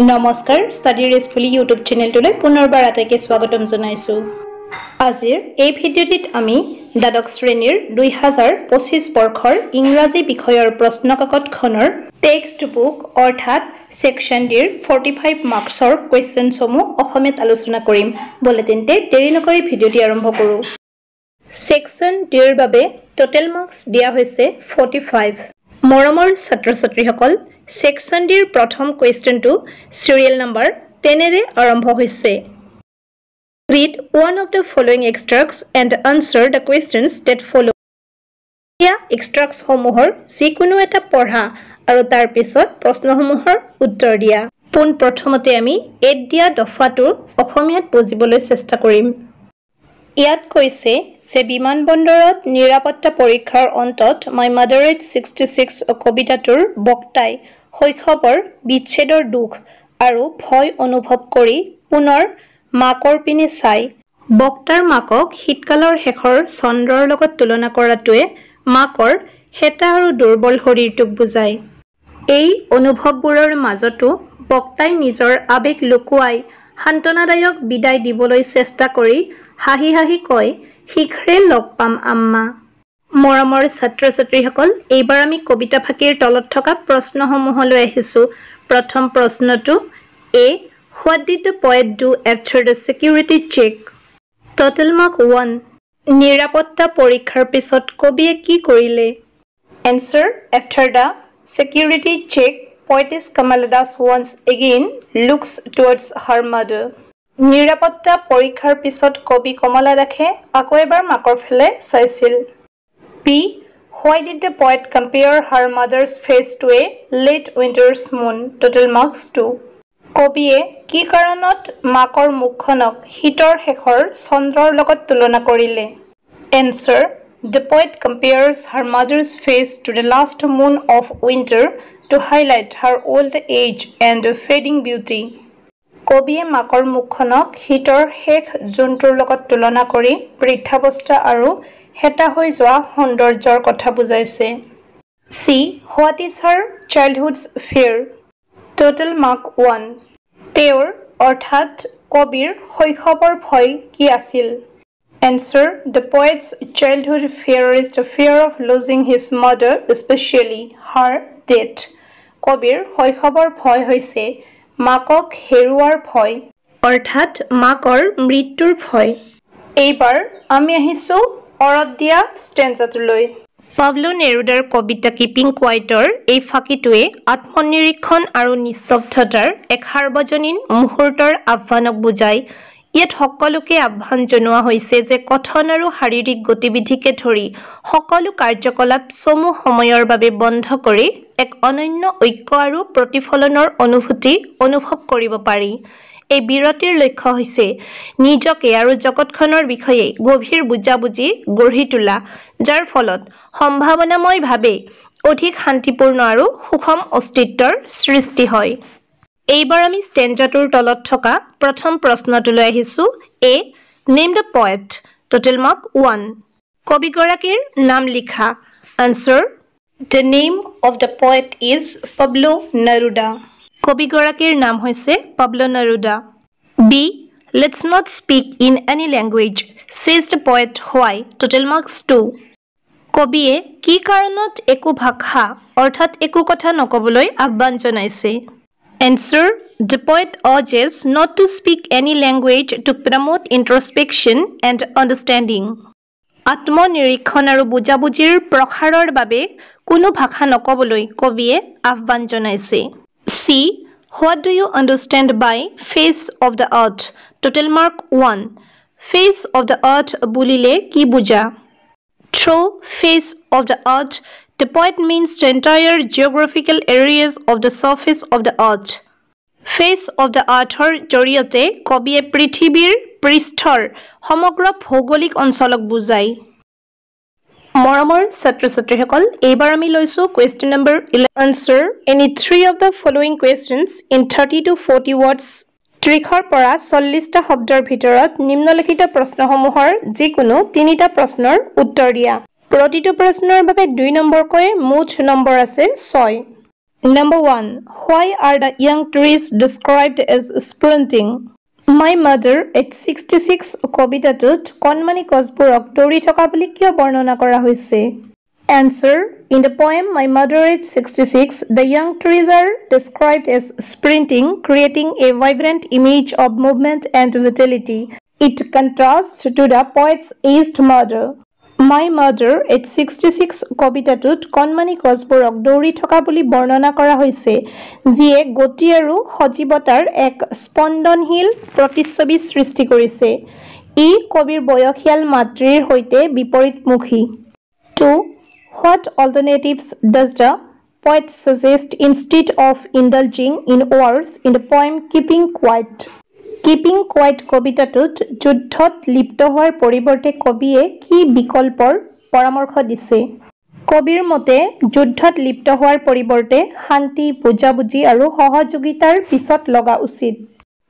নমস্কাৰ study ৰেষ্টফুলি YouTube চেনেলটোলৈ পুনৰবাৰ আটাইকে স্বাগতম জনাইছো। আজিৰ এই ভিডিঅ'টিত আমি দ্বাদশ শ্ৰেণীৰ 2025 বৰ্ষৰ ইংৰাজী বিষয়ৰ প্ৰশ্নকাকতখনৰ টেক্সট বুক অৰ্থাৎ সেকশন ডিৰ 45 মাৰ্কছৰ কুৱেশ্যনসমূহ অসমীয়াত আলোচনা কৰিম। বলে তেন্তে দেৰি নকৰি ভিডিঅ'টি আৰম্ভ কৰোঁ। সেকশন ডিৰ বাবে টোটেল মাৰ্কছ দিয়া হৈছে 45। মৰমৰ ছাত্ৰ-ছাত্ৰীসকল, সেকশন ডিৰ প্ৰথম কুৱেশ্যনটো সিৰিয়েল নম্বৰ 10 ৰে আৰম্ভ হৈছে। Read one of the following extracts and answer the questions that follow. ইয়া extracts সমূহৰ যিকোনো এটা পঢ়া আৰু তাৰ পিছত প্ৰশ্নসমূহৰ উত্তৰ দিয়া। পোন প্ৰথমতে আমি এড দিয়া দফাটো অসমীয়াত বুজিবলৈ চেষ্টা কৰিম। ইয়াত কৈছে যে বিমানবন্দৰত নিৰাপত্তা পৰীক্ষাৰ অন্তত My Mother at 66 কবিতাটোৰ বক্তাই শৈশৱৰ বিচ্ছেদৰ দুখ আৰু ভয় অনুভৱ কৰি পুনৰ মাকৰ পিনে চাই বক্তাৰ মাকক শীতকালৰ শেষৰ চন্দ্ৰৰ লগত তুলনা কৰাটোৱে মাকৰ হেতা আৰু দুৰ্বল শৰীৰটোক বুজায়। এই অনুভৱবোৰৰ মাজতো বক্তাই নিজৰ আবেগ লুকুৱাই সান্তনাদায়ক বিদায় দিবলৈ চেষ্টা কৰি হাঁহি হাঁহি কয়, শীঘ্ৰে লগ পাম আম্মা। মৰমৰ ছাত্ৰ-ছাত্ৰীসকল, এইবাৰ আমি কবিতা ফাঁকিৰ তলত থকা প্ৰশ্নসমূহলৈ আহিছোঁ। প্ৰথম প্ৰশ্নটো A. What did the poet do after the security check? Total mark 1. নিৰাপত্তা পৰীক্ষাৰ পিছত কবিয়ে কি কৰিলে? Answer. After the security check, poetess Kamala Das once again looks towards her mother. নিৰাপত্তা পৰীক্ষাৰ পিছত কবি কমলা দাসে আকৌ এবাৰ মাকৰ ফালে চাইছিল। B. Why did the poet compare her mother's face to a late winter's moon? Total marks 2. কবিয়ে কি কাৰণত মাকৰ মুখখনক শীতৰ শেষৰ চন্দ্ৰৰ লগত তুলনা কৰিলে? Answer. The poet compares her mother's face to the last moon of winter to highlight her old age and fading beauty. কবিয়ে মাকৰ মুখখনক শীতৰ শেষ জোনটোৰ লগত তুলনা কৰি বৃদ্ধাৱস্থা আৰু হেতা হৈ যোৱা সৌন্দৰ্যৰ কথা বুজাইছে। C. What is her childhood's fear? Total mark 1. তেওঁৰ অৰ্থাৎ কবিৰ শৈশৱৰ ভয় কি আছিল? Answer. The poet's childhood fear is the fear of losing his mother, especially her death. কবিৰ শৈশৱৰ ভয় হৈছে মাকক হেৰুৱাৰ ভয় অৰ্থাৎ মাকৰ মৃত্যুৰ ভয়। এইবাৰ আমি আহিছো অৰত দিয়া ষ্টেঞ্জাটোলৈ। পাবলো নেৰুদাৰ কবিতা কিপিং কোৱাইটৰ এই ফাঁকিটোৱে আত্মনিৰীক্ষণ আৰু নিস্তব্ধতাৰ এক সাৰ্বজনীন মুহূৰ্তৰ আহ্বানক বুজায়। ইয়াত সকলোকে আহ্বান জনোৱা হৈছে যে কথন আৰু শাৰীৰিক গতিবিধিকে ধৰি সকলো কাৰ্যকলাপ চমু সময়ৰ বাবে বন্ধ কৰি এক অনন্য ঐক্য আৰু প্ৰতিফলনৰ অনুভূতি অনুভৱ কৰিব পাৰি। এই বিৰতিৰ লক্ষ্য হৈছে নিজকে আৰু জগতখনৰ বিষয়ে গভীৰ বুজাবুজি গঢ়ি তোলা, যাৰ ফলত সম্ভাৱনাময়ভাৱে অধিক শান্তিপূৰ্ণ আৰু সুষম অস্তিত্বৰ সৃষ্টি হয়। এইবাৰ আমি ষ্টেঞ্জাটোৰ তলত থকা প্ৰথম প্ৰশ্নটোলৈ আহিছোঁ। A. Name the poet. Total mark 1. কবিগৰাকীৰ নাম লিখা। Answer. The name of the poet is Pablo Neruda. কবিগৰাকীৰ নাম হৈছে Pablo নেৰুদা। B. Let's not speak in any language, says the poet. Why? Total marks 2. কবিয়ে কি কাৰণত একো ভাষা অৰ্থাৎ একো কথা নকবলৈ আহ্বান জনাইছে? Answer. The poet urges not to speak any language to promote introspection and understanding. আত্মনিৰীক্ষণ আৰু বুজাবুজিৰ প্ৰসাৰৰ বাবে কোনো ভাষা নকবলৈ কবিয়ে আহ্বান জনাইছে। C. What do you understand by face of the earth? Total mark 1. Face of the earth বুলিলে কি বুজা? Through face of the earth, the poet means the entire geographical areas of the surface of the earth. Face of the earthৰ জৰিয়তে কবিয়ে পৃথিৱীৰ পৃষ্ঠৰ সমগ্ৰ ভৌগোলিক অঞ্চলক বুজায়। মৰমৰ ছাত্ৰ-ছাত্ৰীসকল, এইবাৰ আমি লৈছোঁ question number 11. Answer any 3 of the following questions in 30 to 40 words. 30 পৰা 40টা শব্দৰ ভিতৰত নিম্নলিখিত প্ৰশ্নসমূহৰ যিকোনো 3টা প্ৰশ্নৰ উত্তৰ দিয়া। প্ৰতিটো প্ৰশ্নৰ বাবে 2 নম্বৰকৈ মুঠ নম্বৰ আছে 6। Number 1. Why are the young trees described as sprinting? My mother at 66 কবিতাটোত কণমানি গছবোৰক দৌৰি থকা বুলি কিয় বৰ্ণনা কৰা হৈছে? Answer. In the poem My Mother at 66, the young trees are described as sprinting, creating a vibrant image of movement and vitality. It contrasts to the poet's aged mother. My Mother at 66 কবিতাটোত কণমানি গছবোৰক দৌৰি থকা বুলি বৰ্ণনা কৰা হৈছে, যিয়ে গতি আৰু সজীৱতাৰ এক স্পন্দনশীল প্ৰতিচ্ছবি সৃষ্টি কৰিছে। ই কবিৰ বয়সীয়াল মাতৃৰ সৈতে বিপৰীতমুখী। 2. What alternatives does the poet suggest instead of indulging in words in the poem Keeping Quiet? Keeping Quiet কবিতাটোত যুদ্ধত লিপ্ত হোৱাৰ পৰিৱৰ্তে কবিয়ে কি বিকল্পৰ পৰামৰ্শ দিছে? কবিৰ মতে যুদ্ধত লিপ্ত হোৱাৰ পৰিৱৰ্তে শান্তি, বুজাবুজি আৰু সহযোগিতাৰ পিছত লগা উচিত।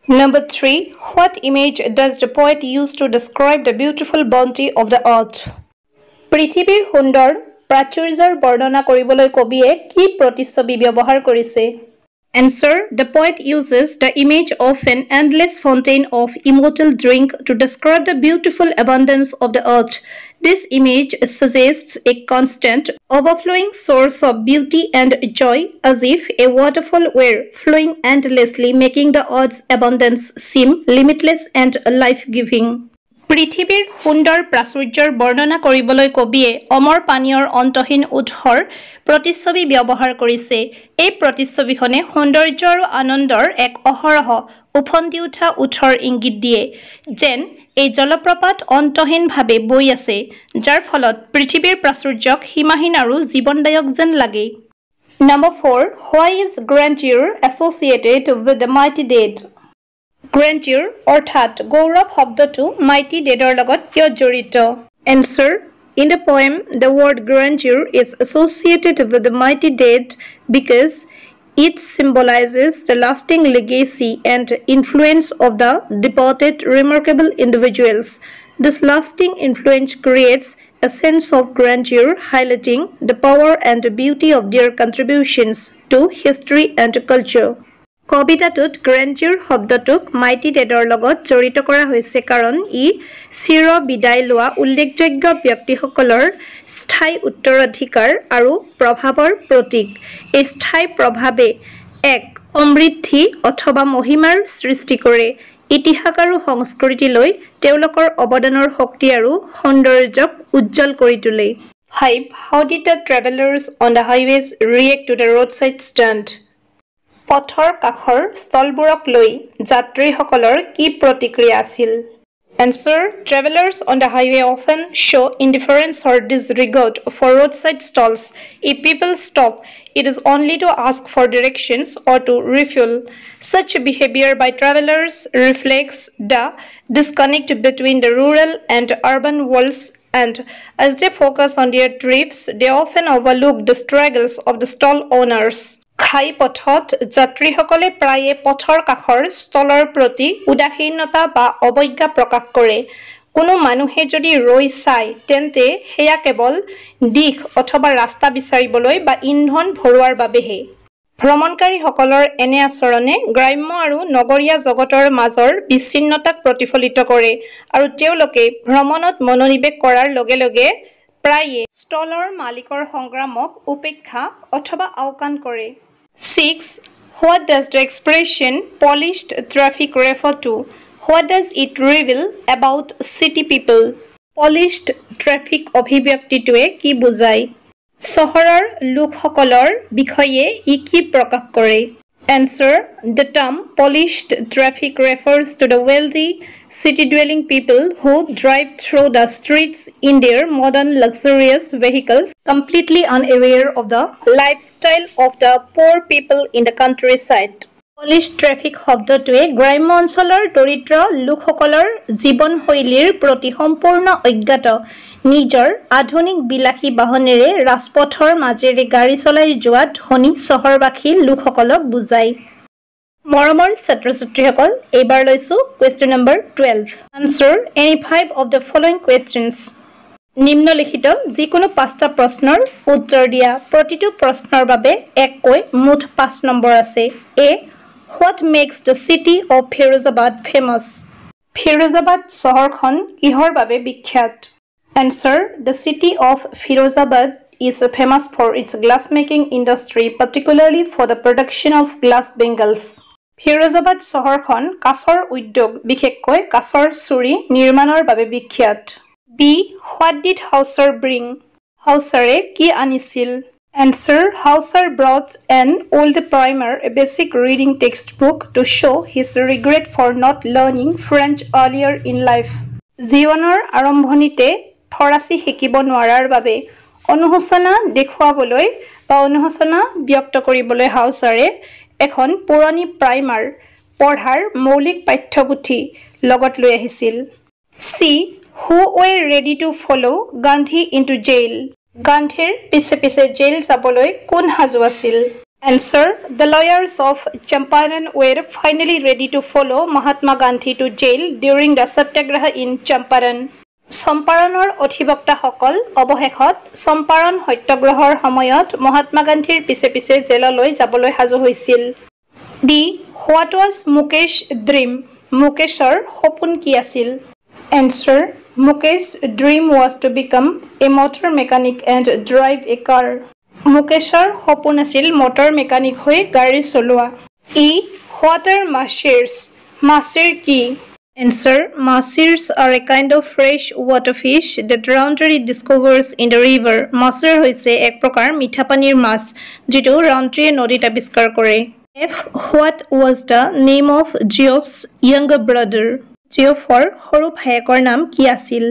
Number 3. What image does the poet use to describe the beautiful bounty of the earth? পৃথিৱীৰ সুন্দৰ প্ৰাচুৰ্যৰ বৰ্ণনা কৰিবলৈ কবিয়ে কি প্ৰতিচ্ছবি ব্যৱহাৰ কৰিছে? Answer. The poet uses the image of an endless fountain of immortal drink to describe the beautiful abundance of the earth. This image suggests a constant, overflowing source of beauty and joy, as if a waterfall were flowing endlessly, making the earth's abundance seem limitless and life-giving. পৃথিৱীৰ সুন্দৰ প্ৰাচুৰ্যৰ বৰ্ণনা কৰিবলৈ কবিয়ে অমৰ পানীয়ৰ অন্তহীন উৎসৰ প্ৰতিচ্ছবি ব্যৱহাৰ কৰিছে। এই প্ৰতিচ্ছবিখনে সৌন্দৰ্য আৰু আনন্দৰ এক অহৰহ উফন্দি উঠা উৎসৰ ইংগিত দিয়ে, যেন এই জলপ্ৰপাত অন্তহীনভাৱে বৈ আছে, যাৰ ফলত পৃথিৱীৰ প্ৰাচুৰ্যক সীমাহীন আৰু জীৱনদায়ক যেন লাগে। Number 4. Why is grandeur associated with the mighty dead? Grandeur অৰ্থাৎ গৌৰৱ শব্দটো mighty deadৰ লগত কিয় জড়িত? Answer. In the poem, the word grandeur is associated with the mighty dead because it symbolizes the lasting legacy and influence of the departed remarkable individuals. This lasting influence creates a sense of grandeur, highlighting the power and beauty of their contributions to history and culture. কবিতাটোত গ্ৰেণ্ডিউৰ শব্দটোক মাইটি ডেডৰ লগত জড়িত কৰা হৈছে কাৰণ ই চিৰ বিদায় লোৱা উল্লেখযোগ্য ব্যক্তিসকলৰ স্থায়ী উত্তৰাধিকাৰ আৰু প্ৰভাৱৰ প্ৰতীক। এই স্থায়ী প্ৰভাৱে এক সমৃদ্ধি অথবা মহিমাৰ সৃষ্টি কৰে। ইতিহাস আৰু সংস্কৃতিলৈ তেওঁলোকৰ অৱদানৰ শক্তি আৰু সৌন্দৰ্যক উজ্জ্বল কৰি তোলে। 5. How did the travelers on the highways react to the roadside stand? পথৰ কাষৰ স্থলবোৰক লৈ যাত্ৰীসকলৰ কি প্ৰতিক্ৰিয়া আছিল? Answer. Travelers on the highway often show indifference or disregard for roadside stalls. If people stop, it is only to ask for directions or to refuel. Such behavior by travelers reflects the disconnect between the rural and urban worlds, and as they focus on their trips, they often overlook the struggles of the stall owners. খাই পথত যাত্ৰীসকলে প্ৰায়ে পথৰ কাষৰ স্থলৰ প্ৰতি উদাসীনতা বা অৱজ্ঞা প্ৰকাশ কৰে। কোনো মানুহে যদি ৰৈ চায় তেন্তে সেয়া কেৱল দিশ অথবা ৰাস্তা বিচাৰিবলৈ বা ইন্ধন ভৰোৱাৰ বাবেহে। ভ্ৰমণকাৰীসকলৰ এনে আচৰণে গ্ৰাম্য আৰু নগৰীয়া জগতৰ মাজৰ বিচ্ছিন্নতাক প্ৰতিফলিত কৰে আৰু তেওঁলোকে ভ্ৰমণত মনোনিৱেশ কৰাৰ লগে লগে প্ৰায়ে স্থলৰ মালিকৰ সংগ্ৰামক উপেক্ষা অথবা আওকাণ কৰে। 6. What does the expression polished traffic refer to? What does it reveal about city people? Polished traffic অভিব্যক্তিটোৱে কি বুজায়? চহৰৰ লোকসকলৰ বিষয়ে ই কি প্ৰকাশ কৰে? Answer. The term polished traffic refers to the wealthy, city-dwelling people who drive through the streets in their modern luxurious vehicles, completely unaware of the lifestyle of the poor people in the countryside. Polished traffic শব্দটোৱে গ্ৰাম্য অঞ্চলৰ দৰিদ্ৰ লোকসকলৰ জীৱনশৈলীৰ প্ৰতি সম্পূৰ্ণ অজ্ঞাত, নিজৰ আধুনিক বিলাসী বাহনেৰে ৰাজপথৰ মাজেৰে গাড়ী চলাই যোৱা ধনী চহৰবাসী লোকসকলক বুজায়। মৰমৰ ছাত্ৰ-ছাত্ৰীসকল, এইবাৰ লৈছো question number 12. Answer any 5 of the following questions. নিম্নলিখিত যিকোনো 5টা প্ৰশ্নৰ উত্তৰ দিয়া প্ৰতিটো প্ৰশ্নৰ বাবে এককৈ মুঠ 5 নম্বৰ আছে এ What makes the city of Firozabad famous? Firozabad চহৰখন কিহৰ বাবে বিখ্যাত? Answer The city of Firozabad is famous for its glassmaking industry, particularly for the production of glass bangles. Firozabad চহৰখন কাঁচৰ উদ্যোগ বিশেষকৈ কাঁচৰ চুৰি নিৰ্মাণৰ বাবে বিখ্যাত B. What did Hauser bring? Hausare কি আনিছিল? Answer Hauser brought an old primer, a basic reading textbook to show his regret for not learning French earlier in life. জীৱনৰ আৰম্ভণিতে ফৰাচী শিকিব নোৱাৰাৰ বাবে অনুশোচনা দেখুৱাবলৈ বা অনুশোচনা ব্যক্ত কৰিবলৈ হাউচাৰে এখন পুৰণি প্ৰাইমাৰ পঢ়াৰ মৌলিক পাঠ্যপুথি লগত লৈ আহিছিল C. Who were ready to follow Gandhi into jail? Gandhir পিছে পিছে জেল যাবলৈ কোন হাজু আছিল? Answer The lawyers of Champaran were finally ready to follow Mahatma Gandhi to jail during the satyagraha in Champaran. চম্পাৰণৰ অধিবক্তাসকল অৱশেষত চম্পাৰণ সত্যাগ্ৰহৰ সময়ত মহাত্মা গান্ধীৰ পিছে পিছে জেললৈ যাবলৈ সাজু হৈছিল D. What was Mukesh dream? মুকেশৰ সপোন কি আছিল? Answer Mukesh's dream was to become a motor mechanic and drive a car. মুকেশৰ সপোন আছিল মটৰ মেকানিক হৈ গাড়ী চলোৱা E. What are mahsers? mahser কি? Answer Mahsers are a kind of fresh water fish that Roundtree discovers in the river. Mahser হৈছে এক প্ৰকাৰ মিঠা পানীৰ মাছ যিটো Roundtree নদীত আৱিষ্কাৰ কৰে F. What was the name of Geoff's younger brother? Geoffৰ সৰু ভায়েকৰ নাম কি আছিল?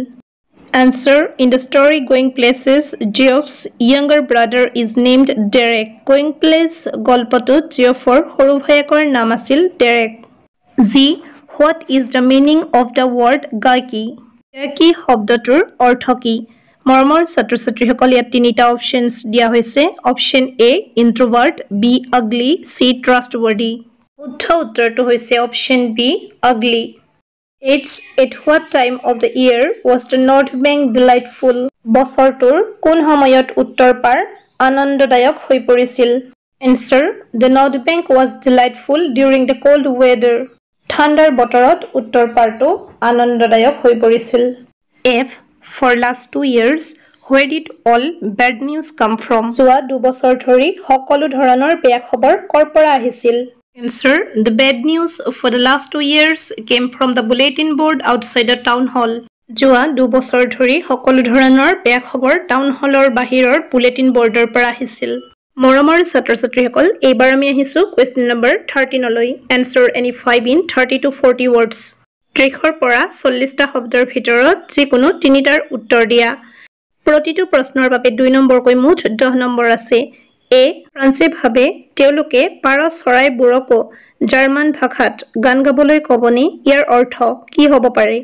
Answer In the story Going Places, Geoff's younger brother is named Derek. Going Place গল্পটোত Geoffৰ সৰু ভায়েকৰ নাম আছিল Derek. G. What is the meaning of the word গায়কি? গায়কি শব্দটোৰ অৰ্থ কি? মৰমৰ ছাত্ৰ ছাত্ৰীসকল ইয়াত তিনিটা অপচনছ দিয়া হৈছে option A introvert, B ugly, C trustworthy. শুদ্ধ উত্তৰটো হৈছে option B ugly. It's at what time of the year was the North Bank delightful? বছৰটোৰ কোন সময়ত উত্তৰ পাৰ আনন্দদায়ক হৈ পৰিছিল? Answer The North Bank was delightful during the cold weather. ঠাণ্ডাৰ বতৰত উত্তৰ পাৰটো আনন্দদায়ক হৈ পৰিছিল F. For last 2 years, where did all bad news come from? যোৱা 2 বছৰ ধৰি সকলো ধৰণৰ বেয়া খবৰ কৰ পৰা আহিছিল? Answer The bad news for the last 2 years came from the bulletin board outside the town hall. যোৱা 2 বছৰ ধৰি সকলো ধৰণৰ বেয়া খবৰ টাউন হলৰ বাহিৰৰ বুলেটিন বৰ্ডৰ পৰা আহিছিল মৰমৰ ছাত্ৰ ছাত্ৰীসকল এইবাৰ আমি আহিছো কোৱেশ্চন নম্বৰ 13 লৈ answer any 5 in 30 to 40 words 30 পৰা 40টা শব্দৰ ভিতৰত যিকোনো তিনিটাৰ উত্তৰ দিয়া প্ৰতিটো প্ৰশ্নৰ বাবে 2 নম্বৰকৈ মুঠ 10 নম্বৰ আছে এ ফ্ৰান্সে ভাবে তেওঁলোকে পাৰ চৰাইবোৰকো জাৰ্মান ভাষাত গান গাবলৈ কবনি ইয়াৰ অৰ্থ কি হ'ব পাৰে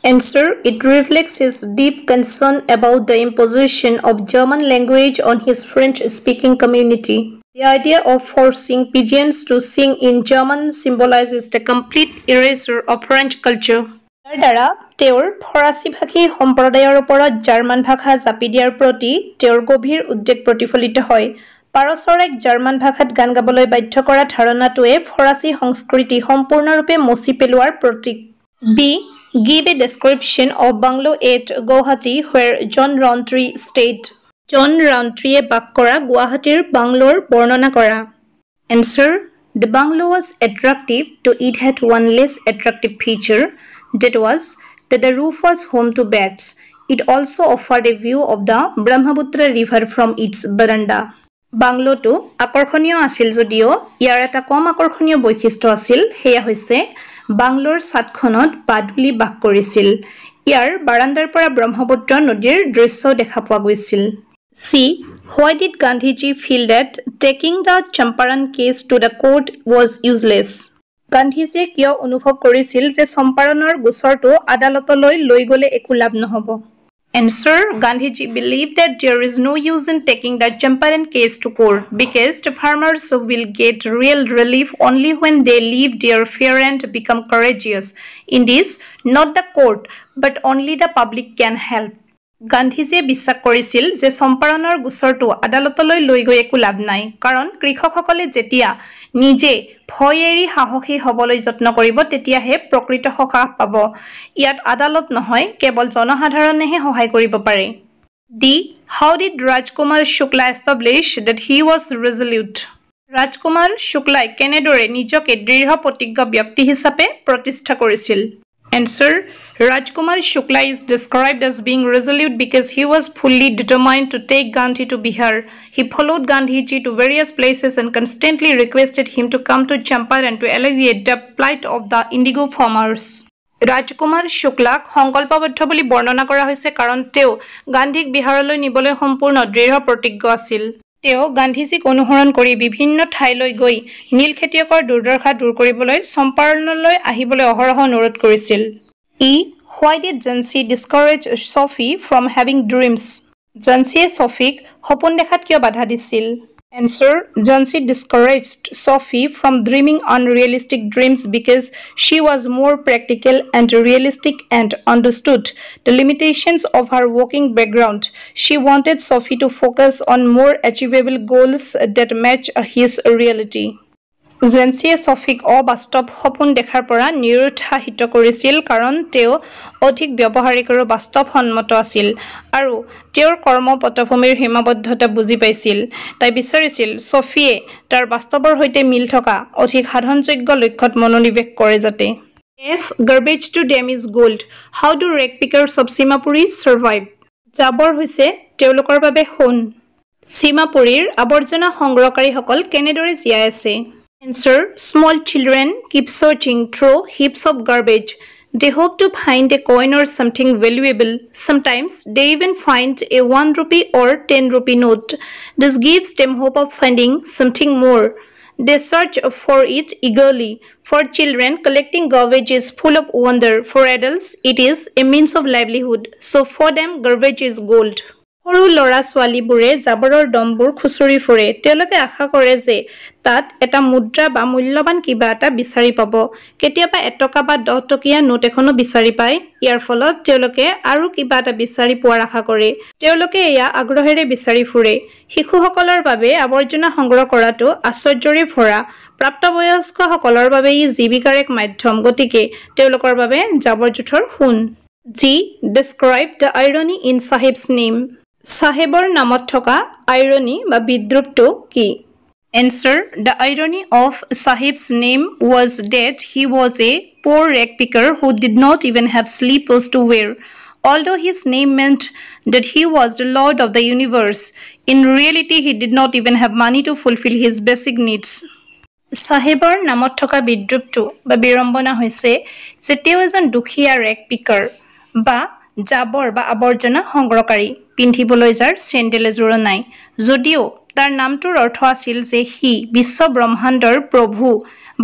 Answer It reflects his deep concern about the imposition of German language on his French-speaking community. The idea of forcing pigeons to sing in German symbolizes the complete erasure of French culture. ইয়াৰ দ্বাৰা তেওঁৰ ফৰাচীভাষী সম্প্ৰদায়ৰ ওপৰত German ভাষা জাপি দিয়াৰ প্ৰতি তেওঁৰ গভীৰ উদ্বেগ প্ৰতিফলিত হয় পাৰচৰাইক জাৰ্মান ভাষাত গান গাবলৈ বাধ্য কৰা ধাৰণাটোৱে ফৰাচী সংস্কৃতি সম্পূৰ্ণৰূপে মচি পেলোৱাৰ প্ৰতীক B. Give a description of bungalow at Guwahati where John Rowntree stayed. John Rowntree বাস কৰা গুৱাহাটীৰ বাংলোৰ বৰ্ণনা কৰা Answer The bungalow was attractive to it had one less attractive feature that was that the roof was home to bats. It also offered a view of the Brahmaputra river from its veranda. বাংলোটো আকৰ্ষণীয় আছিল যদিও ইয়াৰ এটা কম আকৰ্ষণীয় বৈশিষ্ট্য আছিল হেয়া হৈছে বাংলোৰ ছাদখনত বাদুলি বাস কৰিছিল ইয়াৰ বাৰান্দাৰ পৰা ব্ৰহ্মপুত্ৰ নদীৰ দৃশ্য দেখা পোৱা গৈছিল C Why did Gandhiji feel that taking the Champaran case to the court was useless গান্ধীজীয়ে কিয় অনুভৱ কৰিছিল যে চম্পাৰণৰ গোচৰটো আদালতলৈ লৈ গলে একো লাভ নহব Answer Gandhiji believed that there is no use in taking the Champaran case to court because the farmers will get real relief only when they leave their fear and become courageous. In this, not the court, but only the public can help. গান্ধীজীয়ে বিশ্বাস কৰিছিল যে চম্পাৰণৰ গোচৰটো আদালতলৈ লৈ গৈ একো লাভ নাই কাৰণ কৃষকসকলে যেতিয়া নিজে ভয় এৰি সাহসী হ'বলৈ যত্ন কৰিব তেতিয়াহে প্ৰকৃত সকাহ পাব ইয়াত আদালত নহয় কেৱল জনসাধাৰণেহে সহায় কৰিব পাৰে How did Rajkumar Shukla establish that he was resolute? Rajkumar Shukla কেনেদৰে নিজকে দৃঢ় প্ৰতিজ্ঞ ব্যক্তি হিচাপে প্ৰতিষ্ঠা কৰিছিল Answer Rajkumar Shukla is described as being resolute because he was fully determined to take Gandhi to Bihar. He followed Gandhiji to various places and constantly requested him to come to Champaran to alleviate the plight of the indigo farmers. Rajkumar Shukla সংকল্পবদ্ধ বুলি বৰ্ণনা কৰা হৈছে কাৰণ তেওঁ গান্ধীক বিহাৰলৈ নিবলৈ সম্পূৰ্ণ দৃঢ় প্ৰতিজ্ঞ আছিল। তেওঁ গান্ধীজীক অনুসৰণ কৰি বিভিন্ন ঠাইলৈ গৈ নীল খেতিয়কৰ দুৰ্দশা দূৰ কৰিবলৈ চম্পাৰণলৈ আহিবলৈ অহৰহ অনুৰোধ কৰিছিল। Why did Jhansi discourage Sophie from having dreams? Jhansiয়ে Sophieক সপোন দেখাত কিয় বাধা দিছিল? Answer Jhansi discouraged Sophie from dreaming unrealistic dreams because she was more practical and realistic and understood the limitations of her working background. She wanted Sophie to focus on more achievable goals that match his reality. Jhansiয়ে Sophieক অবাস্তৱ সপোন দেখাৰ পৰা নিৰুৎসাহিত কৰিছিল কাৰণ তেওঁ অধিক ব্যৱহাৰিক আৰু বাস্তৱসন্মত আছিল আৰু তেওঁৰ কৰ্ম পটভূমিৰ সীমাবদ্ধতা বুজি পাইছিল তাই বিচাৰিছিল Sophie তাৰ বাস্তৱৰ সৈতে মিল থকা অধিক সাধনযোগ্য লক্ষ্যত মনোনিৱেশ কৰে যাতে Garbage to dam is gold. How do rag pickers of Simapuri survive? জাবৰ হৈছে তেওঁলোকৰ বাবে সোণ সীমাপুৰীৰ আৱৰ্জনা সংগ্ৰহকাৰীসকল কেনেদৰে জীয়াই আছে Answer Small children keep searching through heaps of garbage. They hope to find a coin or something valuable. Sometimes they even find a 1 rupee or 10 rupee note. This gives them hope of finding something more. They search for it eagerly. For children, collecting garbage is full of wonder. For adults, it is a means of livelihood. So for them, garbage is gold. সৰু লৰা ছোৱালীবোৰে জাবৰৰ দমবোৰ খুচৰি ফুৰে তেওঁলোকে আশা কৰে যে তাত এটা মুদ্ৰা বা মূল্যৱান কিবা এটা বিচাৰি পাব কেতিয়াবা 1 টকা বা 10 টকীয়া নোট এখনো বিচাৰি পায় ইয়াৰ ফলত তেওঁলোকে আৰু কিবা এটা বিচাৰি পোৱাৰ আশা কৰে তেওঁলোকে এয়া আগ্ৰহেৰে বিচাৰি ফুৰে শিশুসকলৰ বাবে আৱৰ্জনা সংগ্ৰহ কৰাটো আশ্চৰ্যৰে ভৰা প্ৰাপ্তবয়স্কসকলৰ বাবে ই জীৱিকাৰ এক মাধ্যম গতিকে তেওঁলোকৰ বাবে জাবৰ জোথৰ সোণ G describe the irony in Sahib's name Sahibor namot thoka irony ba bidrupto ki Answer The irony of Sahib's name was that he was a poor rag picker who did not even have slippers to wear Although his name meant that he was the lord of the universe in reality he did not even have money to fulfill his basic needs Sahibor namot thoka bidrupto ba birambona hoise je teo ejon dukhiya rag picker বা জাবৰ বা আৱৰ্জনা সংগ্ৰহকাৰী পিন্ধিবলৈ যাৰ sandal এযোৰ নাই যদিও তাৰ নামটোৰ অৰ্থ আছিল যে হি বিশ্ব ব্ৰহ্মাণ্ডৰ প্ৰভু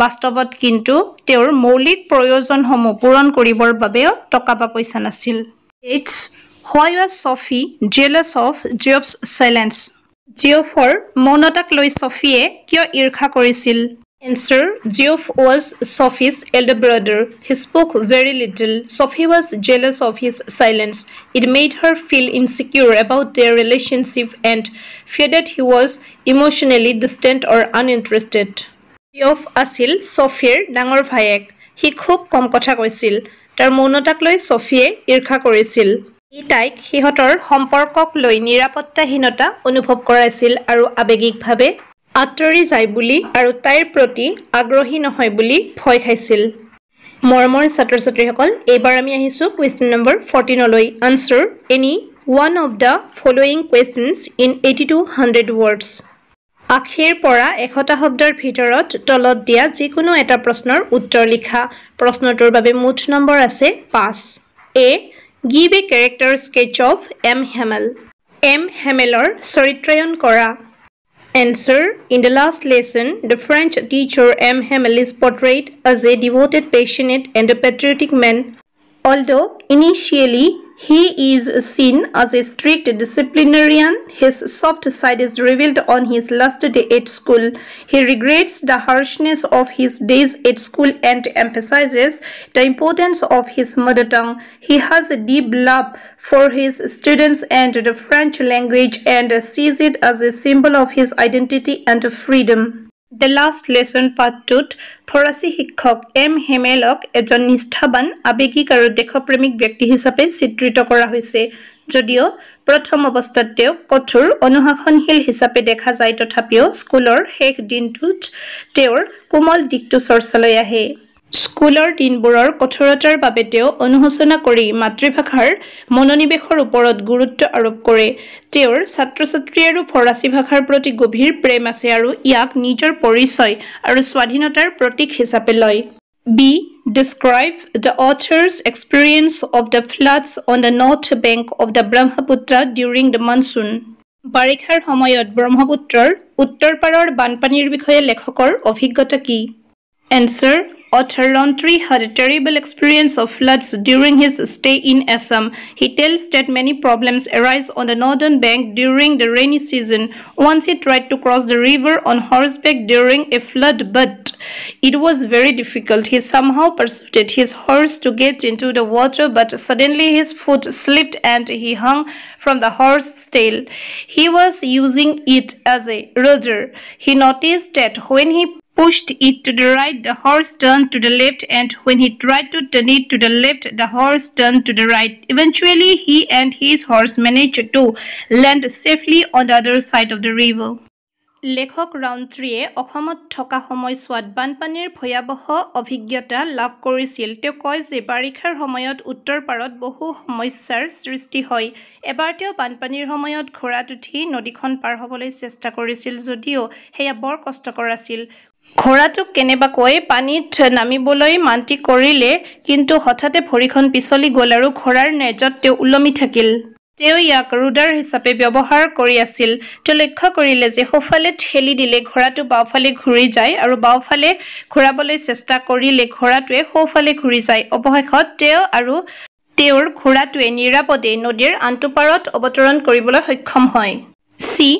বাস্তৱত কিন্তু তেওঁৰ মৌলিক প্ৰয়োজনসমূহ পূৰণ কৰিবৰ বাবে টকা বা পইচা নাছিল It's why was Sophie jealous of Geoff's silence Geoffৰ মৌনতাক লৈ Sophie কিয় ঈৰ্ষা কৰিছিল Answer Geoff was Sophie's elder brother. He spoke very little. Sophie was jealous of his silence. It made her feel insecure about their relationship and feared that he was emotionally distant or uninterested. Geoff আছিল Sophieৰ ডাঙৰ ভায়েক। He খুব কম কথা কৈছিল। তাৰ মৌনতাক লৈ Sophie ঈৰ্ষা কৰিছিল। ই তাইক সিহঁতৰ সম্পৰ্কক লৈ নিৰাপত্তাহীনতা অনুভৱ কৰাইছিল আৰু আবেগিকভাৱে আত্তৰি যায় বুলি আৰু তাইৰ প্ৰতি আগ্ৰহী নহয় বুলি ভয় খাইছিল মৰমৰ ছাত্ৰ-ছাত্ৰীসকল এবাৰ আমি আহিছো কোৱেশ্চন নম্বৰ 14 লৈ answer any one of the following questions in 8200 words আখেৰ পৰা 100টা শব্দৰ ভিতৰত তলত দিয়া যিকোনো এটা প্ৰশ্নৰ উত্তৰ লিখা প্ৰশ্নটোৰ বাবে মুঠ নম্বৰ আছে 5 A give a character sketch of M Hamel M Hamelৰ চৰিত্ৰায়ন কৰা Answer In the last lesson, the French teacher M. Hamel is portrayed as a devoted, passionate, and a patriotic man. Although initially He is seen as a strict disciplinarian. His soft side is revealed on his last day at school. He regrets the harshness of his days at school and emphasizes the importance of his mother tongue. He has a deep love for his students and the French language and sees it as a symbol of his identity and freedom. The last lesson part 2 ফৰাচী শিক্ষক M হেমেলক এজন নিষ্ঠাবান আবেগিক আৰু দেশপ্ৰেমিক ব্যক্তি হিচাপে চিত্ৰিত কৰা হৈছে যদিও প্ৰথম অৱস্থাত তেওঁ কঠোৰ অনুশাসনশীল হিচাপে দেখা যায় তথাপিও স্কুলৰ শেষ দিনটোত তেওঁৰ কোমল দিকটো চৰ্চালৈ আহে স্কুলৰ দিনবোৰৰ কঠোৰতাৰ বাবে তেওঁ অনুশোচনা কৰি মাতৃভাষাৰ মনোনিৱেশৰ ওপৰত গুৰুত্ব আৰোপ কৰে তেওঁৰ ছাত্ৰ-ছাত্ৰী আৰু ফৰাচী ভাষাৰ প্ৰতি গভীৰ প্ৰেম আছে আৰু ইয়াক নিজৰ পৰিচয় আৰু স্বাধীনতাৰ প্ৰতীক হিচাপে লয় B. Describe the author's experience of the floods on the north bank of the Brahmaputra during the monsoon. বাৰিষাৰ সময়ত ব্ৰহ্মপুত্ৰৰ উত্তৰ পাৰৰ বানপানীৰ বিষয়ে লেখকৰ অভিজ্ঞতা কি Answer Author Rontri had a terrible experience of floods during his stay in Assam. He tells that many problems arise on the northern bank during the rainy season. Once he tried to cross the river on horseback during a flood, but it was very difficult. He somehow persuaded his horse to get into the water, but suddenly his foot slipped and he hung from the horse's tail. He was using it as a rudder. He noticed that when he pushed it to the right, the horse turned to the left, and when he tried to turn it to the left, the horse turned to the right. Eventually, he and his horse managed to land safely on the other side of the river. লেখক ৰাউণ্ট্ৰিয়ে অসমত থকা সময়ছোৱাত বানপানীৰ ভয়াৱহ অভিজ্ঞতা লাভ কৰিছিল তেওঁ কয় যে বাৰিষাৰ সময়ত উত্তৰ পাৰত বহু সমস্যাৰ সৃষ্টি হয় এবাৰ তেওঁ বানপানীৰ সময়ত ঘোঁৰাত উঠি নদীখন পাৰ হ'বলৈ চেষ্টা কৰিছিল যদিও হেয়া বৰ কষ্টকৰ আছিল ঘোঁৰাটোক কেনেবাকৈ পানীত নামিবলৈ মান্তি কৰিলে কিন্তু হঠাতে ভৰিখন পিছলি গ'ল আৰু ঘোঁৰাৰ নেজত তেওঁ উলমি থাকিল তেওঁ ইয়াক ৰুডাৰ হিচাপে ব্যৱহাৰ কৰি আছিল তেওঁ লক্ষ্য কৰিলে যে সোঁফালে ঠেলি দিলে ঘোঁৰাটো বাওঁফালে ঘূৰি যায় আৰু বাওঁফালে ঘূৰাবলৈ চেষ্টা কৰিলে ঘোঁৰাটোৱে সোঁফালে ঘূৰি যায় অৱশেষত তেওঁ আৰু তেওঁৰ ঘোঁৰাটোৱে নিৰাপদে নদীৰ আনটো পাৰত অৱতৰণ কৰিবলৈ সক্ষম হয় C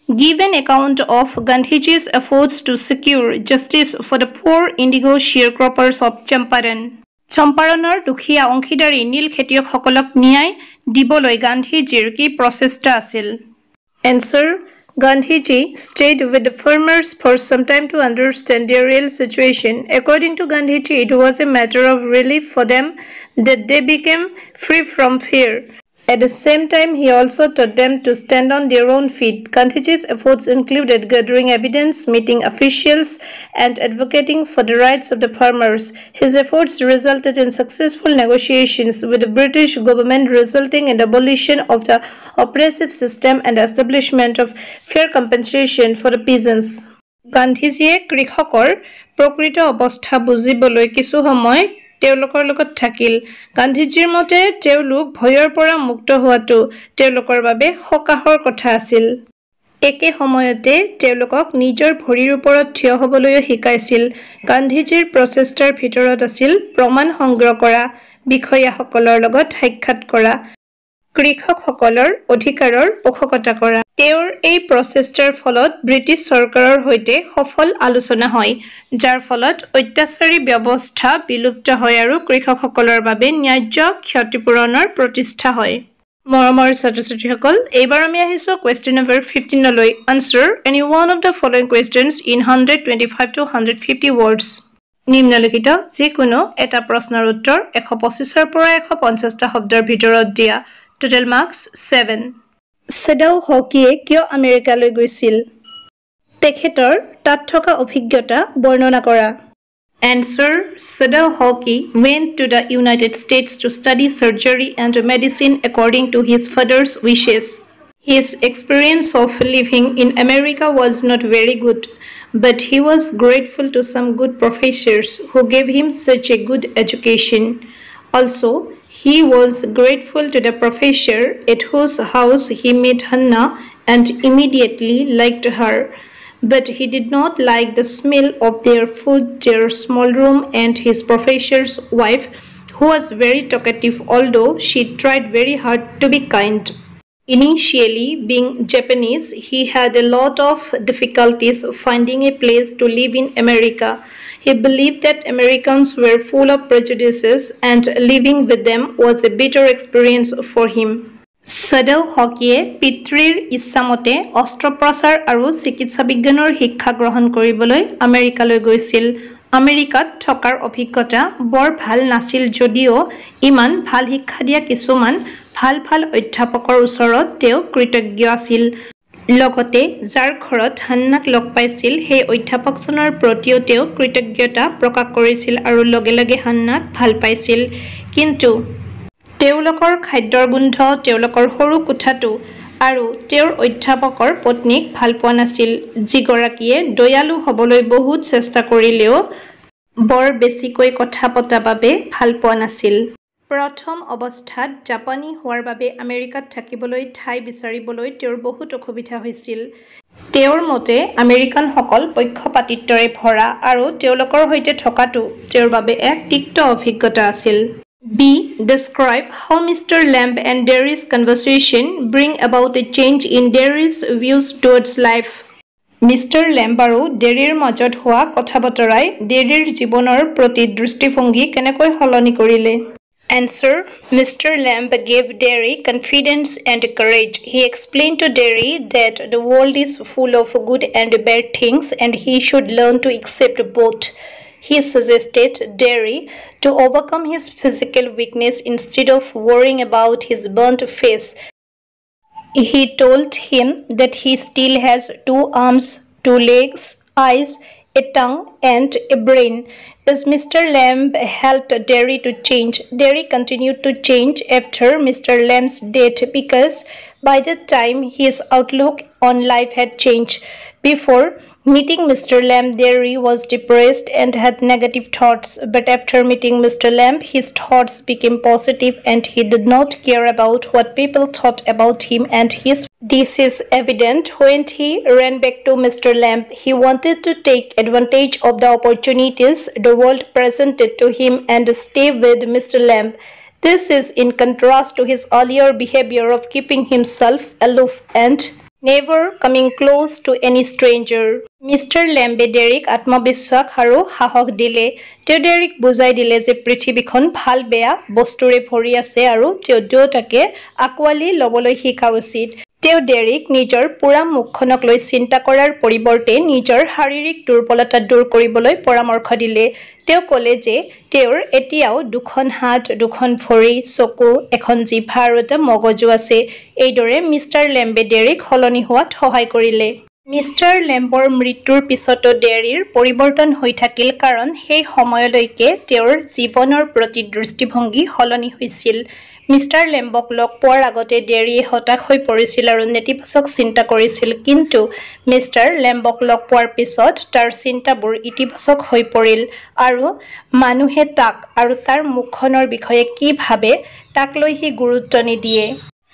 Give an account of Gandhiji's efforts to secure justice for the poor indigo sharecroppers of Champaran. Champaranor দুখীয়া অংশীদাৰী নীল খেতিয়কসকলক ন্যায় দিবলৈ গান্ধীজীৰ কি প্ৰচেষ্টা আছিল Answer Gandhiji stayed with the farmers for some time to understand their real situation. According to Gandhiji, it was a matter of relief for them that they became free from fear. At the same time, he also taught them to stand on their own feet. Gandhiji's efforts included gathering evidence, meeting officials, and advocating for the rights of the farmers. His efforts resulted in successful negotiations with the British government, resulting in the abolition of the oppressive system and the establishment of fair compensation for the peasants. Gandhijie কৃষকৰ প্ৰকৃত অৱস্থা বুজিবলৈ কিছু সময় তেওঁলোকৰ লগত থাকিল গান্ধীজীৰ মতে তেওঁলোক ভয়ৰ পৰা মুক্ত হোৱাটো তেওঁলোকৰ বাবে সকাহৰ কথা আছিল একে সময়তে তেওঁলোকক নিজৰ ভৰিৰ ওপৰত থিয় হ'বলৈ শিকাইছিল গান্ধীজীৰ প্ৰচেষ্টাৰ ভিতৰত আছিল প্ৰমাণ সংগ্ৰহ কৰা বিষয়াসকলৰ লগত সাক্ষাৎ কৰা কৃষকসকলৰ অধিকাৰৰ পোষকতা কৰা তেওঁৰ এই প্ৰচেষ্টাৰ ফলত ব্ৰিটিছ চৰকাৰৰ হৈতে সফল আলোচনা হয় যাৰ ফলত অত্যাচাৰী ব্যৱস্থা বিলুপ্ত হয় আৰু কৃষকসকলৰ বাবে ন্যায্য ক্ষতিপূৰণৰ প্ৰতিষ্ঠা হয় মৰমৰ ছাত্ৰ-ছাত্ৰীসকল এইবাৰ আমি আহিছো কোৱেশ্চন নম্বৰ 15 লৈ answer any one of the following questions in 125 to 150 words নিম্নলিখিত যিকোনো এটা প্ৰশ্নৰ উত্তৰ 125 ৰ পৰা 150 টা শব্দৰ ভিতৰত দিয়া Total marks 7. Sadao Hockey কিয় আমেৰিকালৈ গৈছিল? তেখেতৰ তাত থকা অভিজ্ঞতা বৰ্ণনা কৰা। Answer Sadao Hockey went to the United States to study surgery and medicine according to his father's wishes. His experience of living in America was not very good, but he was grateful to some good professors who gave him such a good education. Also, he was grateful to the professor at whose house he met Hannah and immediately liked her. But he did not like the smell of their food, their small room, and his professor's wife, who was very talkative, although she tried very hard to be kind. Initially, being Japanese, he had a lot of difficulties finding a place to live in America. He believed that Americans were full of prejudices and living with them was a bitter experience for him. Sadao Hokie পিতৃৰ ইচ্ছামতে অস্ত্ৰোপচাৰ আৰু চিকিৎসা বিজ্ঞানৰ শিক্ষা গ্ৰহণ কৰিবলৈ আমেৰিকালৈ গৈছিল। আমেৰিকাত থকাৰ অভিজ্ঞতা বৰ ভাল নাছিল যদিও ইমান ভাল শিক্ষা দিয়া কিছুমান ভাল অধ্যাপকৰ ওচৰত তেওঁ কৃতজ্ঞ আছিল। লগতে যাৰ ঘৰত হান্নাক লগ পাইছিল সেই অধ্যাপকজনৰ প্ৰতিও তেওঁ কৃতজ্ঞতা প্ৰকাশ কৰিছিল আৰু লগে লগে হান্নাক ভাল পাইছিল। কিন্তু তেওঁলোকৰ খাদ্যৰ গোন্ধ, তেওঁলোকৰ সৰু কোঠাটো আৰু তেওঁৰ অধ্যাপকৰ পত্নীক ভাল পোৱা নাছিল, যিগৰাকীয়ে দয়ালু হ'বলৈ বহুত চেষ্টা কৰিলেও বৰ বেছিকৈ কথা পতা বাবে ভাল পোৱা নাছিল। প্ৰথম অৱস্থাত জাপানী হোৱাৰ বাবে আমেৰিকাত থাকিবলৈ ঠাই বিচাৰিবলৈ তেওঁৰ বহুত অসুবিধা হৈছিল। তেওঁৰ মতে আমেৰিকানসকল পক্ষপাতিত্বৰে ভৰা আৰু তেওঁলোকৰ সৈতে থকাটো তেওঁৰ বাবে এক তিক্ত অভিজ্ঞতা আছিল। B. Describe how Mr. Lamb and Derry's conversation bring about a change in Derry's views towards life. Mr. Lamb আৰু ডেৰীৰ মাজত হোৱা কথা বতৰাই ডেৰীৰ জীৱনৰ প্ৰতি দৃষ্টিভংগী কেনেকৈ সলনি কৰিলে? Answer. Mr. Lamb gave Derry confidence and courage. He explained to Derry that the world is full of good and bad things and he should learn to accept both. He suggested Derry to overcome his physical weakness instead of worrying about his burnt face. He told him that he still has 2 arms, 2 legs, eyes, a tongue, and a brain. As Mr. Lamb helped Derry to change, Derry continued to change after Mr. Lamb's death because by that time his outlook on life had changed. Before meeting Mr. Lamb, Derry was depressed and had negative thoughts, but after meeting Mr. Lamb, his thoughts became positive and he did not care about what people thought about him and his. This is evident when he ran back to Mr. Lamb. He wanted to take advantage of the opportunities the world presented to him and stay with Mr. Lamb. This is in contrast to his earlier behavior of keeping himself aloof and never coming close to any stranger. Mr. Lambe Derryক আত্মবিশ্বাস আৰু সাহস দিলে। তেওঁ ডেৰীক বুজাই দিলে যে পৃথিৱীখন ভাল বেয়া বস্তুৰে ভৰি আছে আৰু তেওঁ দুয়োটাকে আকোৱালি ল'বলৈ শিকা উচিত। তেওঁ ডেৰীক নিজৰ পুৰা মুখখনক লৈ চিন্তা কৰাৰ পৰিৱৰ্তে নিজৰ শাৰীৰিক দুৰ্বলতা দূৰ কৰিবলৈ পৰামৰ্শ দিলে। তেওঁ ক'লে যে তেওঁৰ এতিয়াও 2খন হাত, 2খন ভৰি, চকু, এখন জিভা আৰু এটা মগজু আছে। এইদৰে মিষ্টাৰ লেম্বে ডেৰীক সলনি হোৱাত সহায় কৰিলে। মিষ্টাৰ লেম্বৰ মৃত্যুৰ পিছতো ডেৰীৰ পৰিৱৰ্তন হৈ থাকিল কাৰণ সেই সময়লৈকে তেওঁৰ জীৱনৰ প্ৰতি দৃষ্টিভংগী সলনি হৈছিল। মিষ্টাৰ লেম্বক লগ পোৱাৰ আগতে ডেৰীয়ে হতাশ হৈ পৰিছিল আৰু নেতিবাচক চিন্তা কৰিছিল, কিন্তু মিষ্টাৰ লেম্বক লগ পোৱাৰ পিছত তাৰ চিন্তাবোৰ ইতিবাচক হৈ পৰিল আৰু মানুহে তাক আৰু তাৰ মুখখনৰ বিষয়ে কি ভাবে তাক লৈ সি গুৰুত্ব নিদিয়ে।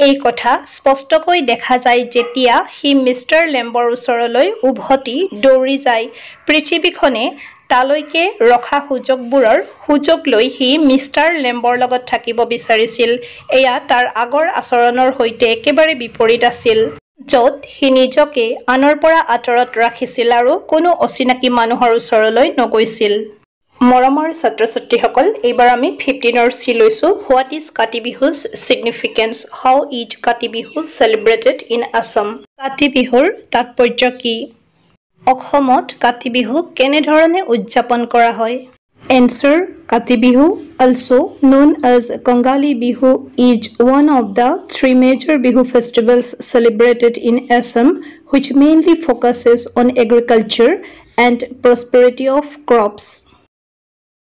এই কথা স্পষ্টকৈ দেখা যায় যেতিয়া সি মিষ্টাৰ লেম্বৰ ওচৰলৈ উভতি দৌৰি যায়। পৃথিৱীখনে তালৈকে ৰখা সুযোগবোৰৰ সুযোগ লৈ সি মিষ্টাৰ লেম্বৰ লগত থাকিব বিচাৰিছিল। এয়া তাৰ আগৰ আচৰণৰ সৈতে একেবাৰে বিপৰীত আছিল, য'ত সি নিজকে আনৰ পৰা আঁতৰত ৰাখিছিল আৰু কোনো অচিনাকি মানুহৰ ওচৰলৈ নগৈছিল। মৰমৰ ছাত্ৰ-ছাত্ৰীসকল, এইবাৰ আমি 15ৰ চি লৈছো। What is Kati Bihu's significance? How is Kati Bihu celebrated in Assam? Kati বিহুৰ তাৎপৰ্য কি? অসমত কাতি বিহু কেনেধৰণে উদযাপন কৰা হয়? Answer. Kati Bihu, also known as Kongali Bihu, is one of the 3 major Bihu festivals celebrated in Assam, which mainly focuses on agriculture and prosperity of crops.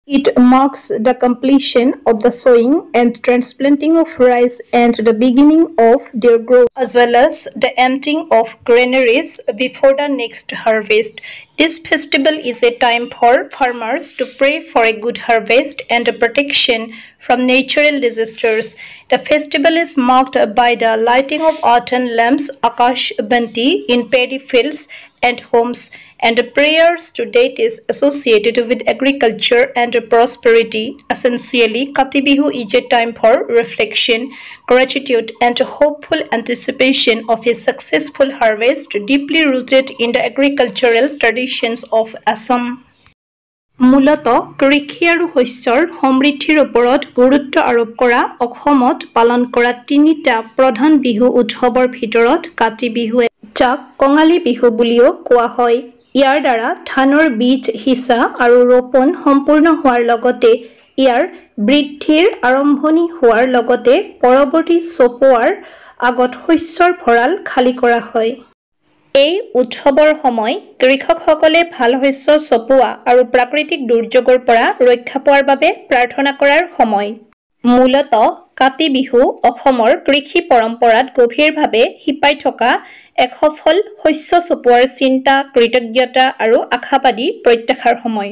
It marks the completion of the sowing and transplanting of rice and the beginning of their growth, as well as the emptying of granaries before the next harvest. This festival is a time for farmers to pray for a good harvest and protection from natural disasters. The festival is marked by the lighting of earthen lamps, Akash Banti, in paddy fields and homes. and prayers to deities associated with agriculture and prosperity. Essentially, Kati Bihu is a time for reflection, gratitude, and hopeful anticipation of a successful harvest deeply rooted in the agricultural traditions of Assam. মূলতঃ কৃষি আৰু শস্যৰ সমৃদ্ধিৰ ওপৰত গুৰুত্ব আৰোপ কৰা অসমত পালন কৰা তিনিটা প্ৰধান বিহু উৎসৱৰ ভিতৰত কাতি বিহু যাক কঙালী বিহু বুলিও কোৱা হয়। ইয়াৰ দ্বাৰা ধানৰ বীজ সিঁচা আৰু ৰোপণ সম্পূৰ্ণ হোৱাৰ লগতে ইয়াৰ বৃদ্ধিৰ আৰম্ভণি হোৱাৰ লগতে পৰৱৰ্তী চপোৱাৰ আগত শস্যৰ ভঁৰাল খালী কৰা হয়। এই উৎসৱৰ সময় কৃষকসকলে ভাল শস্য চপোৱা আৰু প্ৰাকৃতিক দুৰ্যোগৰ পৰা ৰক্ষা পোৱাৰ বাবে প্ৰাৰ্থনা কৰাৰ সময়। মূলতঃ কাতি বিহু অসমৰ কৃষি পৰম্পৰাত গভীৰভাৱে শিপাই থকা এক সফল শস্য চপোৱাৰ চিন্তা, কৃতজ্ঞতা আৰু আশাবাদী প্ৰত্যাশাৰ সময়।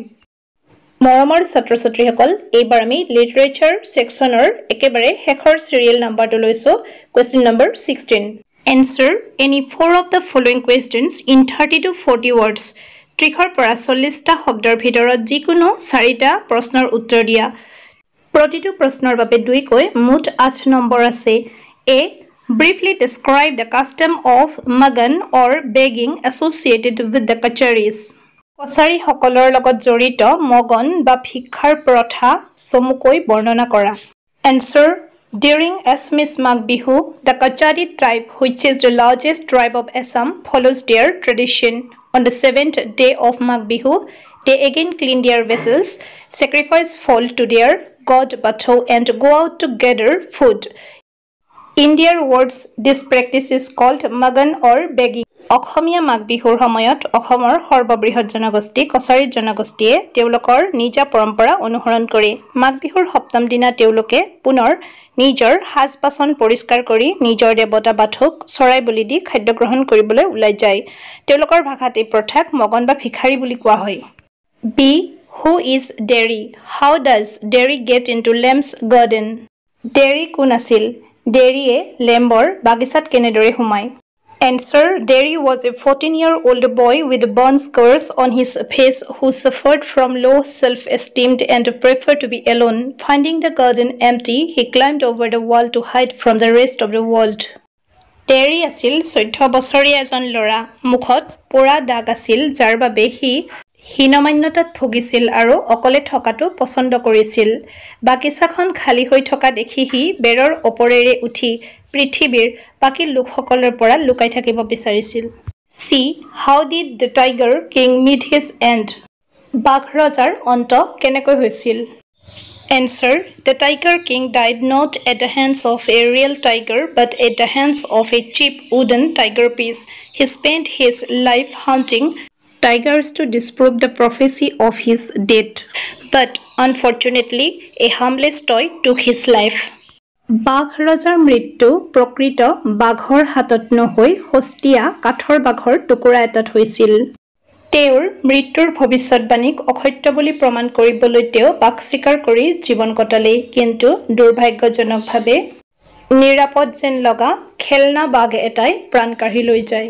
মৰমৰ ছাত্ৰ-ছাত্ৰীসকল, এইবাৰ আমি লিটাৰেচাৰ ছেকশ্যনৰ একেবাৰে শেষৰ চিৰিয়েল নাম্বাৰটো লৈছোঁ, question number 16। Answer any 4 of the following questions in 30 to 40 words. 30 পৰা 40টা শব্দৰ ভিতৰত যিকোনো 4টা প্ৰশ্নৰ উত্তৰ দিয়া। প্ৰতিটো প্ৰশ্নৰ বাবে 2 কৈ মুঠ 8 নম্বৰ আছে। A. Briefly describe the custom of magan or begging associated with the kacharis. কছাৰীসকলৰ লগত জড়িত মগন বা ভিক্ষাৰ প্ৰথা চমুকৈ বৰ্ণনা কৰা। Answer. During Assamese Magh Bihu, the Kachari tribe, which is the largest tribe of Assam, follows their tradition. On the 7th day of Magh Bihu, they again clean their vessels, sacrifice fowl to their god Batho, and go out to gather food. In their words, this practice is called magan or begging. অসমীয়া মাঘ বিহুৰ সময়ত অসমৰ সৰ্ববৃহৎ জনগোষ্ঠী কছাৰী জনগোষ্ঠীয়ে তেওঁলোকৰ নিজা পৰম্পৰা অনুসৰণ কৰে। মাঘ বিহুৰ সপ্তম দিনা তেওঁলোকে পুনৰ নিজৰ সাজ বাচন পৰিষ্কাৰ কৰি নিজৰ দেৱতা বাথুক চৰাই বলি দি খাদ্য গ্ৰহণ কৰিবলৈ ওলাই যায়। তেওঁলোকৰ ভাষাত এই প্ৰথাক মগন বা ভিখাৰী বুলি কোৱা হয়। B. Who is Derry? How does Derry get into Lamb's garden? Derry কোন আছিল? ডেৰিয়ে লেম্বৰ বাগিচাত কেনেদৰে সোমায়? Answer. Derry was a 14-year-old boy with burn scars on his face who suffered from low self-esteem and preferred to be alone. Finding the garden empty, he climbed over the wall to hide from the rest of the world. Derry আছিল 14 বছৰীয়া এজন ল'ৰা। মুখত পোৰা দাগ আছিল যাৰ বাবে সি হীনমান্যতাত ভুগিছিল আৰু অকলে থকাটো পছন্দ কৰিছিল। বাগিচাখন খালী হৈ থকা দেখি সি বেৰৰ ওপৰেৰে উঠি পৃথিৱীৰ বাকী লোকসকলৰ পৰা লুকাই থাকিব বিচাৰিছিল। C. How did the Tiger King meet his end? বাঘ ৰজাৰ অন্ত কেনেকৈ হৈছিল? Answer. The Tiger King died not at the hands of a real tiger but at the hands of a cheap wooden tiger piece. He spent his life hunting tigers to disprove the prophecy of his death. But unfortunately, a harmless toy took his life. বাঘ ৰজাৰ মৃত্যু প্ৰকৃত বাঘৰ হাতত নহৈ হস্তীয়া কাঠৰ বাঘৰ টুকুৰা এটাত হৈছিল। তেওঁৰ মৃত্যুৰ ভৱিষ্যতবাণীক অসত্য বুলি প্ৰমাণ কৰিবলৈ তেওঁ বাঘ চিকাৰ কৰি জীৱন কটালে, কিন্তু দুৰ্ভাগ্যজনকভাৱে নিৰাপদ যেন লগা খেলনা বাঘ এটাই প্ৰাণ কাঢ়ি লৈ যায়।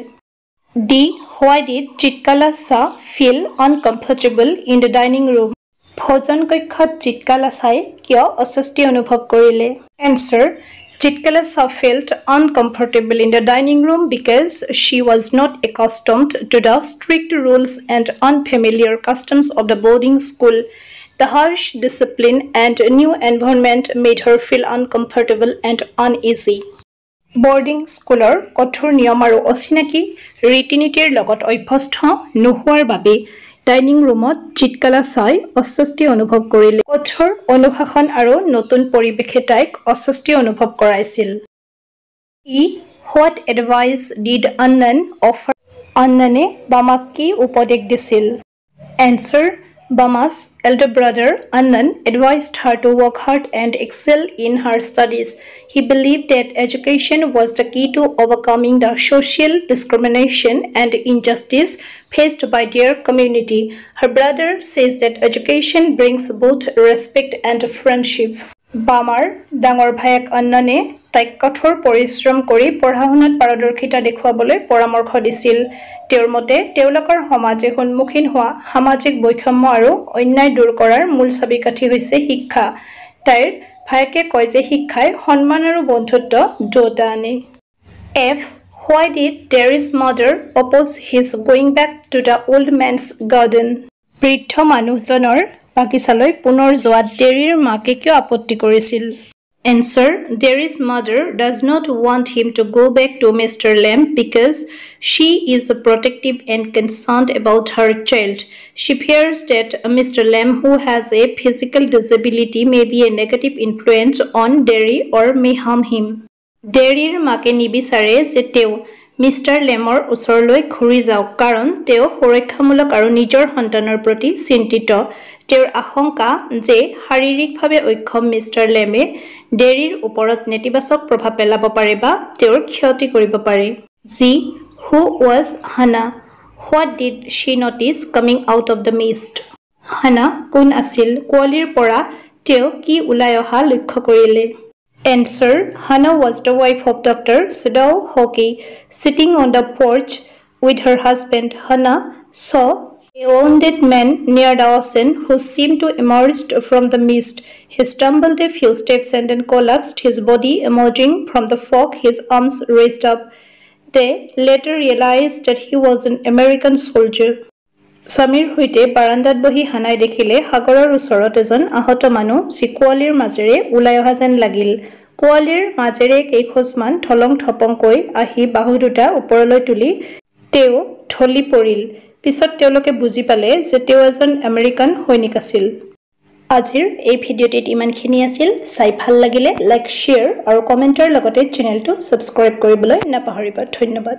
D. Why did Chitkala Shah feel uncomfortable in the dining room? ভোজন কক্ষত চিৎকালা চাই কিয় অস্বস্তি অনুভৱ কৰিলে? Answer. Chitkala Shah felt uncomfortable in the dining room because she was not accustomed to the strict rules and unfamiliar customs of the boarding school. The harsh discipline and new environment made her feel uncomfortable and uneasy. Boarding schoolৰ কঠোৰ নিয়ম আৰু অচিনাকি ৰীতি-নীতিৰ লগত অভ্যস্ত নোহোৱাৰ বাবে dining ৰুমত চিৎকালা চাই অস্বস্তি অনুভৱ কৰিলে। কঠোৰ অনুশাসন আৰু নতুন পৰিৱেশে তাইক অস্বস্তি অনুভৱ কৰাইছিল। What advice did Annan offer? আন্নানে বামাক কি উপদেশ দিছিল? Answer. Bama's elder brother Annan advised her to work hard and excel in her studies. He believed that education was the key to overcoming the social discrimination and injustice faced by their community. Her brother says that education brings both respect and friendship. Bamar ডাঙৰ ভায়েক আন্নানে তাইক কঠোৰ পৰিশ্ৰম কৰি পঢ়া-শুনাত পাৰদৰ্শিতা দেখুৱাবলৈ পৰামৰ্শ দিছিল। তেওঁৰ মতে তেওঁলোকৰ সমাজে সন্মুখীন হোৱা সামাজিক বৈষম্য আৰু অন্যায় দূৰ কৰাৰ মূল চাবিকাঠি হৈছে শিক্ষা। তাইৰ ভায়েকে কয় যে শিক্ষাই সন্মান আৰু বন্ধুত্ব দুয়োটা আনে। F. Why did Terry's mother oppose his going back to the old man's garden? বৃদ্ধ মানুহজনৰ বাগিচালৈ পুনৰ যোৱাত ডেৰীৰ মাকে কিয় আপত্তি কৰিছিল? Answer. Terry's mother does not want him to go back to Mr. Lamb because she is protective and concerned about her child. She fears that Mr. Lamb, who has a physical disability, may be a negative influence on Derry or may harm him. Derryৰ মাকে নিবিচাৰে যে তেওঁ mister লেমৰ ওচৰলৈ ঘূৰি যাওক কাৰণ তেওঁ সুৰক্ষামূলক আৰু নিজৰ সন্তানৰ প্ৰতি চিন্তিত। তেওঁৰ আশংকা যে শাৰীৰিকভাৱে অক্ষম মিষ্টাৰ লেমে ডেৰীৰ ওপৰত নেতিবাচক প্ৰভাৱ পেলাব পাৰে বা তেওঁৰ ক্ষতি কৰিব পাৰে। G. Who was Hannah? What did she notice coming out of the mist? Hannah কোন আছিল? কুঁৱলীৰ পৰা তেওঁ কি ওলাই অহা লক্ষ্য কৰিলে? Answer. Hannah was the wife of Dr. Sudal Hockey. Sitting on the porch with her husband, Hannah saw a wounded man near the ocean who seemed to emerge from the mist. He stumbled a few steps and then collapsed, his body emerging from the fog, his arms raised up. They later realized that he was an American soldier. স্বামীৰ সৈতে বাৰান্দাত বহি হানাই দেখিলে সাগৰৰ ওচৰত এজন আহত মানুহ যি কুঁৱলীৰ মাজেৰে ওলাই অহা যেন লাগিল। কুঁৱলীৰ মাজেৰে কেইখোজমান থলং থপংকৈ আহি বাহু দুটা ওপৰলৈ তুলি তেওঁ ঢলি পৰিল। পিছত তেওঁলোকে বুজি পালে যে তেওঁ এজন আমেৰিকান সৈনিক আছিল। আজিৰ এই ভিডিঅ'টিত ইমানখিনি আছিল। চাই ভাল লাগিলে লাইক, শ্বেয়াৰ আৰু কমেণ্টৰ লগতে চেনেলটো ছাবস্ক্ৰাইব কৰিবলৈ নাপাহৰিবা। ধন্যবাদ।